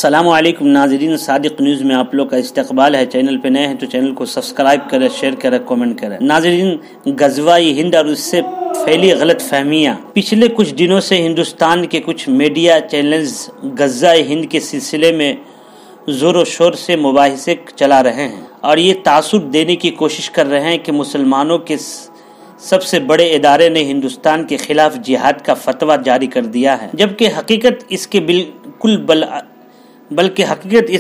السلام علیکم ناظرین، صادق نیوز میں آپ لوگ کا استقبال ہے۔ چینل پہ نئے ہیں تو چینل کو سبسکرائب کریں، شیئر کریں، کامنٹ کریں۔ ناظرین، غزوہ ہند اور اس سے پھیلی غلط فہمیاں۔ پچھلے کچھ دنوں سے ہندوستان کے کچھ میڈیا چینلز غزوہ ہند کے سلسلے میں زور و شور سے مباحثے چلا رہے ہیں اور یہ تاثر دینے کی کوشش کر رہے ہیں کہ مسلمانوں کے سب سے بڑے ادارے نے ہندوستان کے خلاف جہاد کا فتویٰ جاری کر دیا ہے، جبکہ حقیقت اس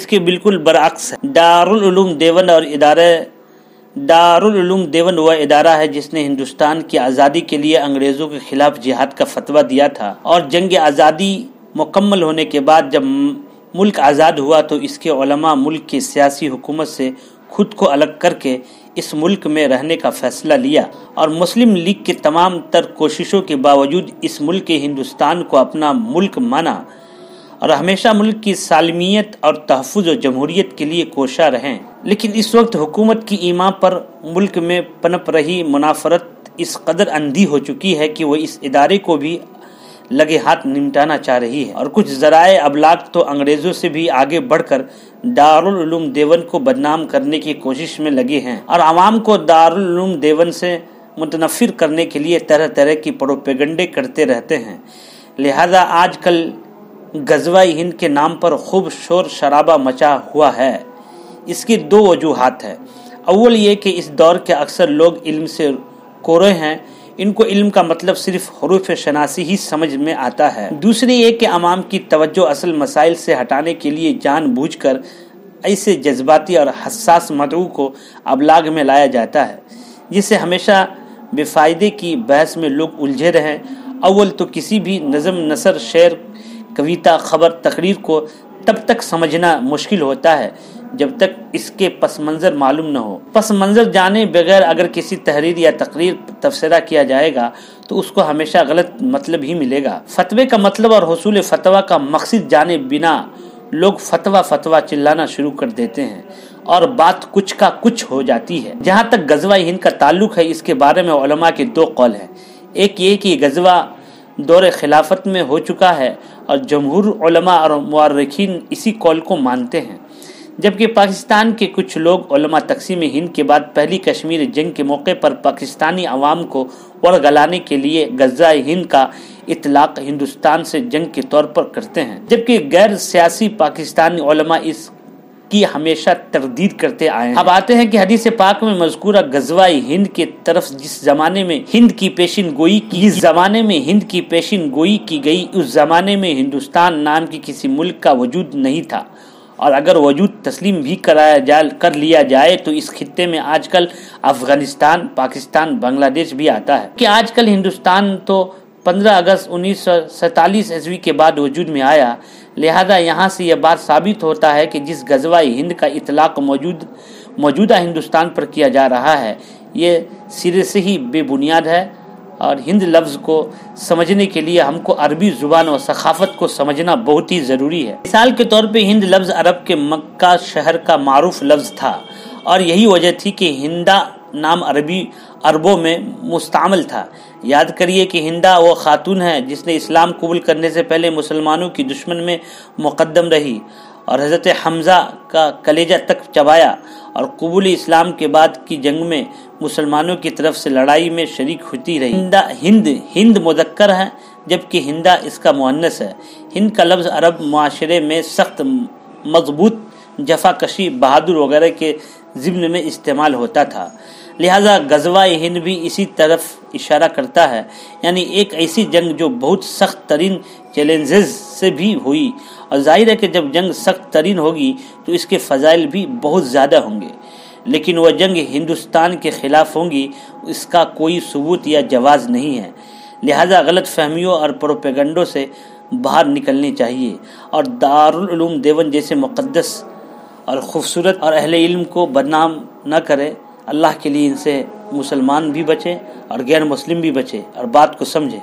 کے بالکل برعکس ہے۔ دارالعلوم دیوبند وہ ادارہ ہے جس نے ہندوستان کی آزادی کے لیے انگریزوں کے خلاف جہاد کا فتویٰ دیا تھا، اور جنگ آزادی مکمل ہونے کے بعد جب ملک آزاد ہوا تو اس کے علماء ملک کی سیاسی حکومت سے خود کو الگ کر کے اس ملک میں رہنے کا فیصلہ لیا، اور مسلم لیگ کی تمام تر کوششوں کے باوجود اس ملک ہندوستان کو اپنا ملک مانا اور ہمیشہ ملک کی سالمیت اور تحفظ و جمہوریت کے لیے کوشاں رہیں۔ لیکن اس وقت حکومت کی ایما پر ملک میں پنپ رہی منافرت اس قدر اندھی ہو چکی ہے کہ وہ اس ادارے کو بھی لگے ہاتھ نمٹانا چاہ رہی ہے، اور کچھ ذرائع ابلاغ تو انگریزوں سے بھی آگے بڑھ کر دارالعلوم دیوبند کو بدنام کرنے کی کوشش میں لگے ہیں، اور عوام کو دارالعلوم دیوبند سے متنفر کرنے کے لیے طرح طرح کی پروپیگنڈے کرتے رہتے ہیں۔ لہذا آج کل غزوہ ہند کے نام پر خوب شور شرابہ مچا ہوا ہے۔ اس کی دو وجوہات ہیں۔ اول یہ کہ اس دور کے اکثر لوگ علم سے کوڑے ہیں، ان کو علم کا مطلب صرف حروف شناسی ہی سمجھ میں آتا ہے۔ دوسری یہ کہ عوام کی توجہ اصل مسائل سے ہٹانے کے لیے جان بوجھ کر ایسے جذباتی اور حساس مدعو کو ابلاغ میں لایا جاتا ہے، جس سے ہمیشہ بے فائدے کی بحث میں لوگ الجھے رہیں۔ اول تو کسی بھی نظم، نثر، شعر، کویتا، خبر، تقریر کو تب تک سمجھنا مشکل ہوتا ہے جب تک اس کے پس منظر معلوم نہ ہو۔ پس منظر جانے بغیر اگر کسی تحریر یا تقریر تبصرہ کیا جائے گا تو اس کو ہمیشہ غلط مطلب ہی ملے گا۔ فتوے کا مطلب اور حصول فتویٰ کا مقصد جانے بنا لوگ فتویٰ چلانا شروع کر دیتے ہیں اور بات کچھ کا کچھ ہو جاتی ہے۔ جہاں تک غزوہ ہند کا تعلق ہے، اس کے بارے میں علماء کے دو قول ہیں۔ ایک یہ کہ غزوہ دور خلافت میں ہو چکا ہے اور جمہور علماء اور مورخین اسی قول کو مانتے ہیں، جبکہ پاکستان کے کچھ لوگ علماء تقسیم ہند کے بعد پہلی کشمیر جنگ کے موقع پر پاکستانی عوام کو ورگلانے کے لیے غزوہ ہند کا اطلاق ہندوستان سے جنگ کے طور پر کرتے ہیں، جبکہ غیر سیاسی پاکستانی علماء اس کی ہمیشہ تردید کرتے آئے ہیں۔ اب آتے ہیں کہ حدیث پاک میں مذکورہ غزوہ ہند کے طرف جس زمانے میں ہند کی پیشن گوئی کی گئی، اس زمانے میں ہندوستان نام کی کسی ملک کا وجود نہیں تھا، اور اگر وجود تسلیم بھی کر لیا جائے تو اس خطے میں آج کل افغانستان، پاکستان، بنگلہ دیش بھی آتا ہے کہ آج کل ہندوستان تو 15 اگست 1947 عیسوی کے بعد وجود میں آیا۔ لہذا یہاں سے یہ بات ثابت ہوتا ہے کہ جس غزوہ ہند کا اطلاق موجودہ ہندوستان پر کیا جا رہا ہے، یہ سرے سے ہی بے بنیاد ہے، اور ہند لفظ کو سمجھنے کے لیے ہم کو عربی زبان اور ثقافت کو سمجھنا بہت ہی ضروری ہے۔ مثال کے طور پہ ہند لفظ عرب کے مکہ شہر کا معروف لفظ تھا، اور یہی وجہ تھی کہ ہندا نام عربوں میں مستعمل تھا۔ یاد کریے کہ ہندا وہ خاتون ہے جس نے اسلام قبول کرنے سے پہلے مسلمانوں کی دشمن میں مقدم رہی اور حضرت حمزہ کا کلیجہ تک چبایا، اور قبول اسلام کے بعد کی جنگ میں مسلمانوں کی طرف سے لڑائی میں شریک ہوتی رہی۔ ہند مذکر ہے جبکہ ہندا اس کا مؤنث ہے۔ ہند کا لفظ عرب معاشرے میں سخت، مضبوط، جفا کشی، بہادر وغیرہ کے ضمن میں استعمال ہوتا تھا۔ لہذا غزوہ ہند بھی اسی طرف اشارہ کرتا ہے، یعنی ایک ایسی جنگ جو بہت سخت ترین چیلنجز سے بھی ہوئی، اور ظاہر ہے کہ جب جنگ سخت ترین ہوگی تو اس کے فضائل بھی بہت زیادہ ہوں گے، لیکن وہ جنگ ہندوستان کے خلاف ہوگی، اس کا کوئی ثبوت یا جواز نہیں ہے۔ لہذا غلط فہمیوں اور پروپیگنڈوں سے باہر نکلنی چاہیے، اور دارالعلوم دیوبند جیسے مقدس اور خوبصورت اور اہل علم کو بدنام نہ کرے۔ اللہ کے لیے ان سے مسلمان بھی بچے اور غیر مسلم بھی بچے اور بات کو سمجھے۔